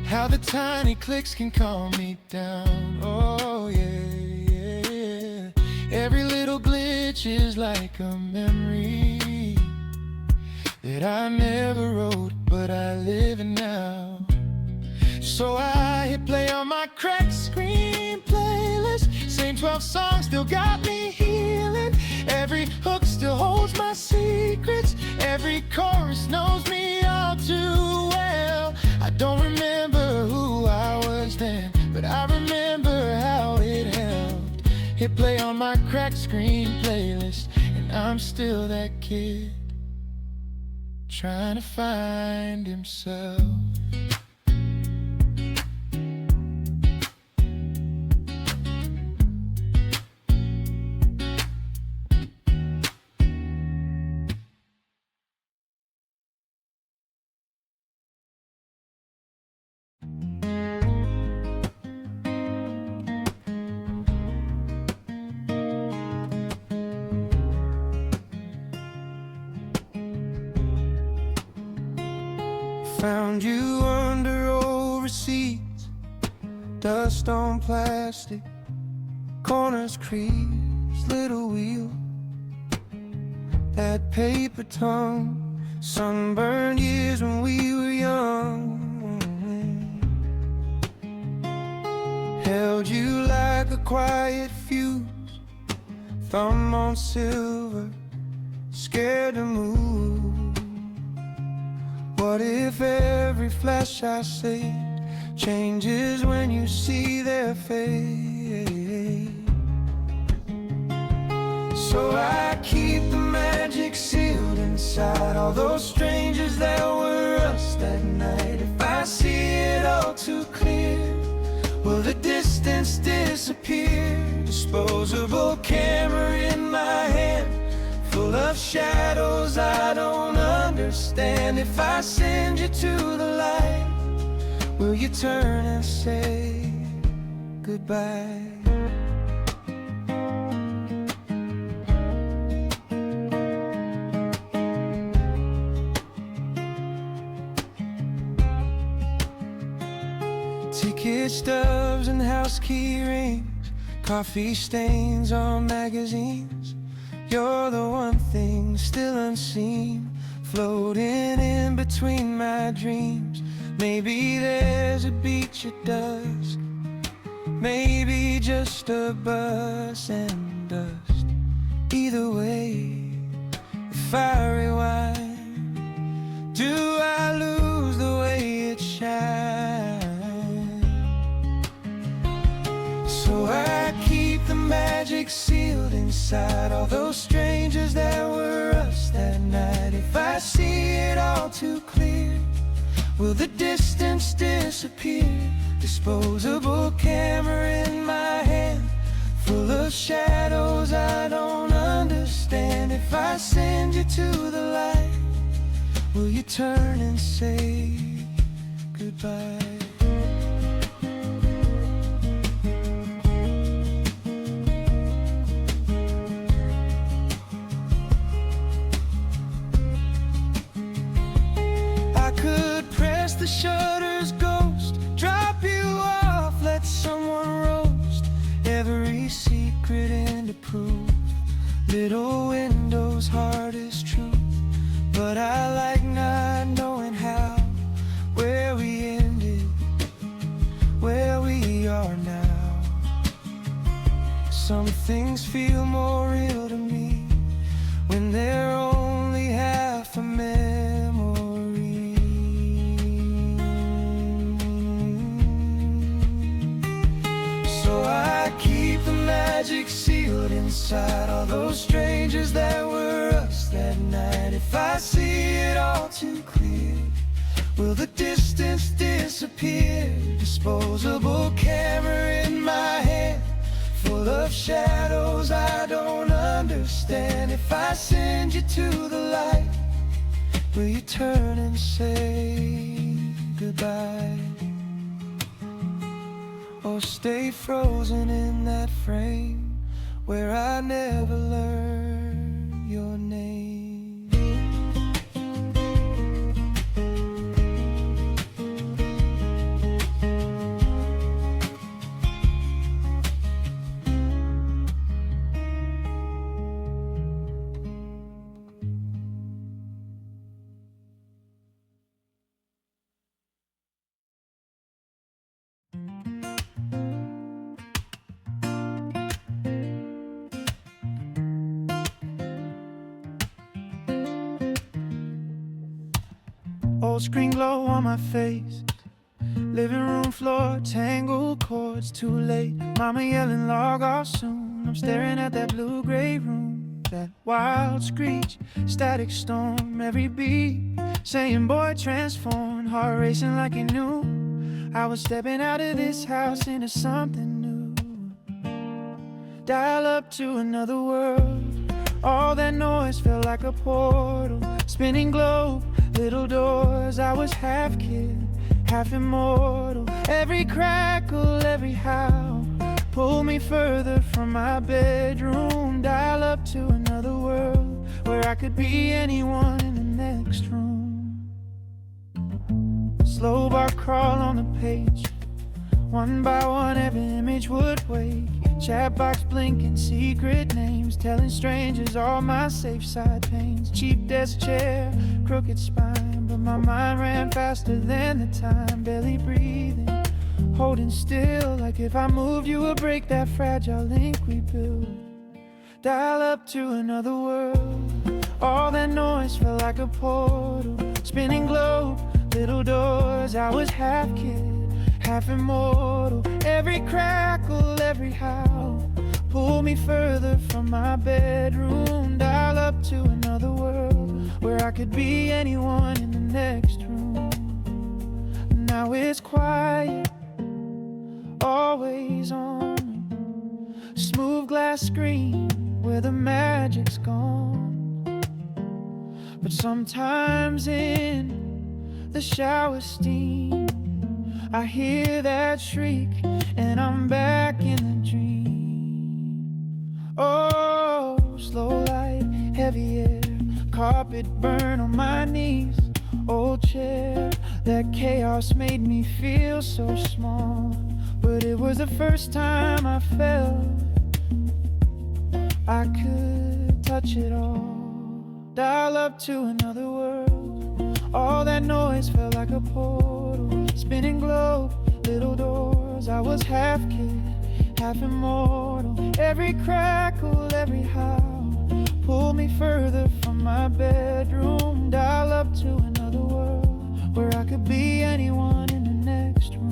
How the tiny clicks can calm me down. Oh yeah, yeah. Every little glitch is like a memory that I never wrote, but I live in now. So I hit play on my cracked screen playlist. Same 12 songs still got me healing. Every hook still holds my secrets. Every chorus knows me all too well. I don't remember who I was then, but I remember how it helped. Hit play on my cracked screen playlist, and I'm still that kid trying to find himself. Found you under old receipts, dust on plastic, corners crease, little wheel, that paper tongue, sunburned years when we were young. Held you like a quiet fuse, thumb on silver, scared to move. What if every flash I saved changes when you see their face? So I keep the magic sealed inside all those strangers that were us that night. If I see it all too clear, will the distance disappear? Disposable camera in my hand, full of shadows I don't understand. If I send you to the light, will you turn and say goodbye? Ticket stubs and house key rings, coffee stains on magazines. You're the one thing still unseen, floating in between my dreams. Maybe there's a beach at dusk, maybe just a bus and dust. Either way, if I rewind, do I lose the way it shines? So I keep the magic sealed inside all those strangers that were us that night. If I see it all too clear, will the distance disappear? Disposable camera in my hand, full of shadows I don't understand. If I send you to the light, will you turn and say goodbye? The shutter's ghost, drop you off, let someone roast every secret into proof. Little windows, hard is true, but I like not knowing how, where we ended, Some things feel more real to me when they're only half a memory. So I keep the magic sealed inside all those strangers that were us that night. If I see it all too clear, will the distance disappear? Disposable camera in my hand, full of shadows I don't understand. If I send you to the light, will you turn and say goodbye? Or stay frozen in that frame where I never learned your name? Old screen glow on my face, living room floor, tangled cords, too late. Mama yelling log off soon. I'm staring at that blue-gray room, that wild screech, static storm, every beat saying boy transform, heart racing like he knew I was stepping out of this house into something new. Dial up to another world, all that noise felt like a portal, spinning globe, little doors. I was half kid, half immortal. Every crackle, every howl pulled me further from my bedroom. Dial up to another world where I could be anyone in the next room. Slow bar crawl on the page, one by one every image would wake. Chat box blinking, secret names, telling strangers all my safe side pains. Cheap desk chair, crooked spine, but my mind ran faster than the time. Barely breathing, holding still, like if I moved you would break that fragile link we built. Dial up to another world, all that noise felt like a portal, spinning globe, little doors. I was half kid, half immortal. Every crackle, every howl pulled me further from my bedroom. Dial up to another world where I could be anyone in the next room. Now it's quiet, always on me. Smooth glass screen where the magic's gone. But sometimes in the shower steam, I hear that shriek and I'm back in the dream. Oh, slow light, heavy air, carpet burn on my knees. Old chair, that chaos made me feel so small. But it was the first time I felt I could touch it all. Dial up to another world, all that noise felt like a portal, spinning globe, little doors. I was half kid, half immortal. Every crackle, every howl pulled me further from my bedroom. Dial up to another world where I could be anyone in the next room.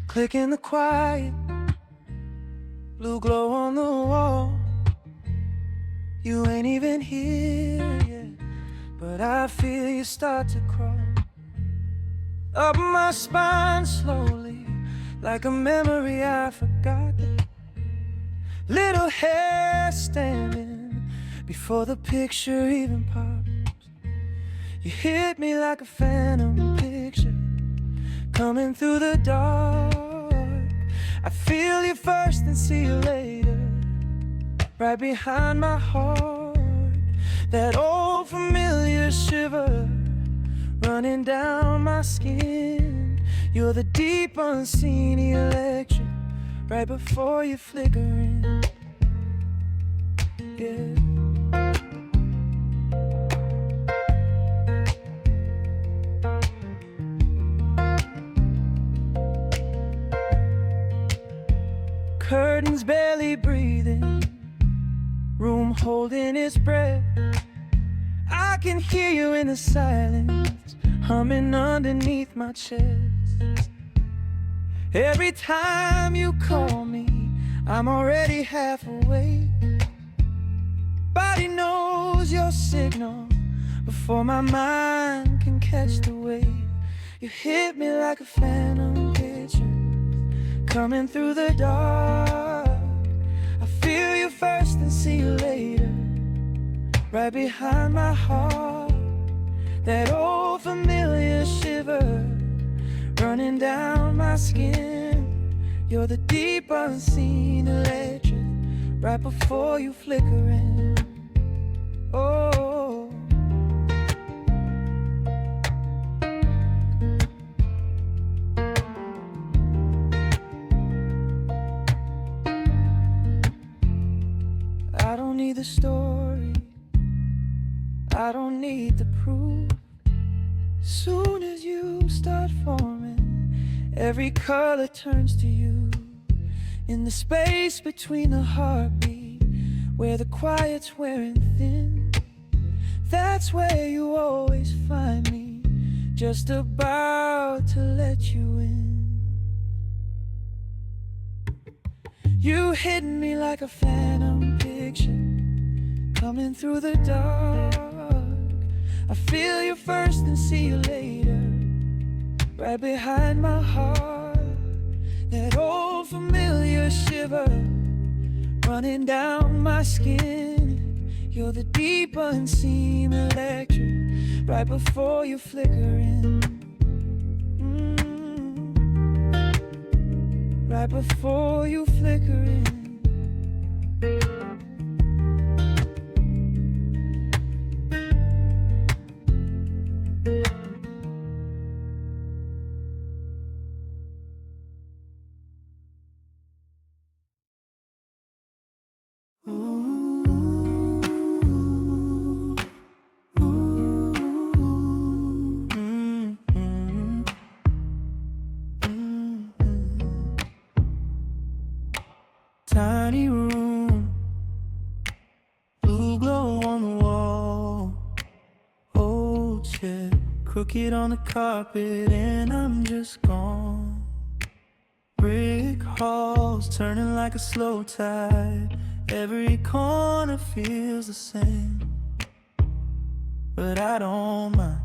Click in the quiet, blue glow on the wall. You ain't even here yet, but I feel you start to crawl up my spine slowly, like a memory I forgot. Little hair standing before the picture even pops. You hit me like a phantom picture coming through the dark. I feel you first and see you later, right behind my heart. That old familiar shiver running down my skin. You're the deep unseen electric right before you flicker in. Yeah. Curtains barely breathing, room holding its breath. I can hear you in the silence, humming underneath my chest. Every time you call me, I'm already half awake. Body knows your signal before my mind can catch the wave. You hit me like a phantom picture coming through the dark. I feel you first and see you later, right behind my heart. That old familiar shiver running down my skin. You're the deep unseen electric right before you flicker in. Oh, I don't need the story, I don't need the proof. Soon as you start forming, every color turns to you. In the space between the heartbeat, where the quiet's wearing thin, that's where you always find me, just about to let you in. You hit me like a phantom picture coming through the dark. I feel you first and see you later, right behind my heart. That old familiar shiver running down my skin. You're the deep unseen electric right before you flicker in. Right before you flicker in. Tiny room, blue glow on the wall, old chair, crooked on the carpet, and I'm just gone. Brick halls turning like a slow tide, every corner feels the same, but I don't mind.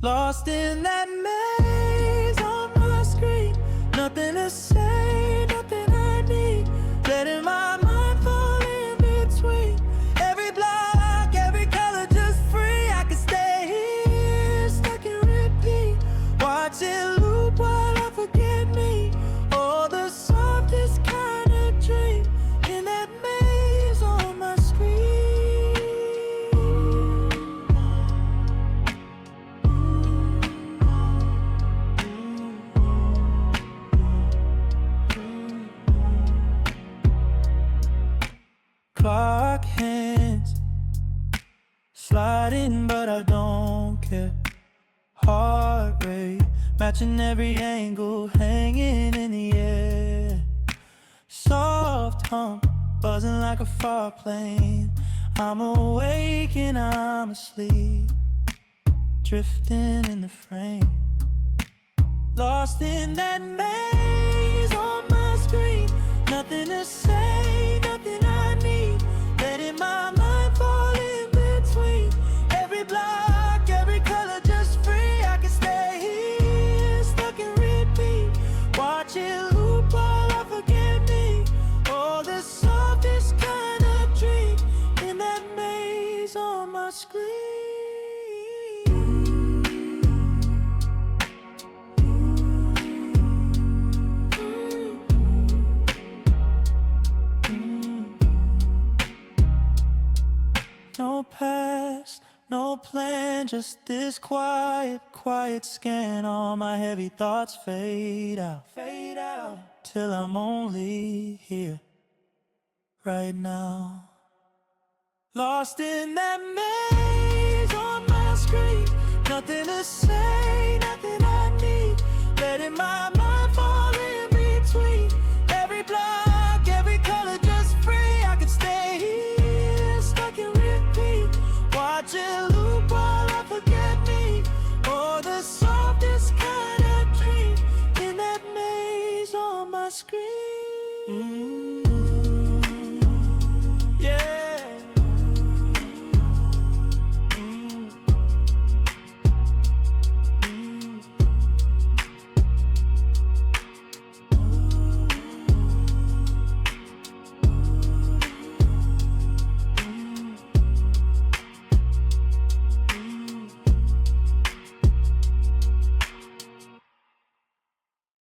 Lost in that maze on my screen, nothing to say, nothing I need. Letting my mind fall in between every block, every color just free. I could stay here, stuck in repeat, watch it loop while I forget me. Oh, the softest kind of dream in that maze on my screen. Clock hands sliding, but I don't care. Heart rate matching every angle, hanging in the air. Soft hum buzzing like a far plane. I'm awake and I'm asleep, drifting in the frame. Lost in that maze on my screen, nothing to say, nothing I need. Letting my mind fall in between every block, every color just free. I can stay here, stuck in repeat, watch it loop while I forget me. Oh, the softest kind of dream in that just this quiet, quiet scan. All my heavy thoughts fade out, till I'm only here, right now. Lost in that maze on my screen. Nothing to say, nothing I need. Letting my mind fall in between. Every block, every color just free. I could stay here, stuck in repeat. Watch it loop while I forget me. Oh, the softest kind of dream in that maze on my screen.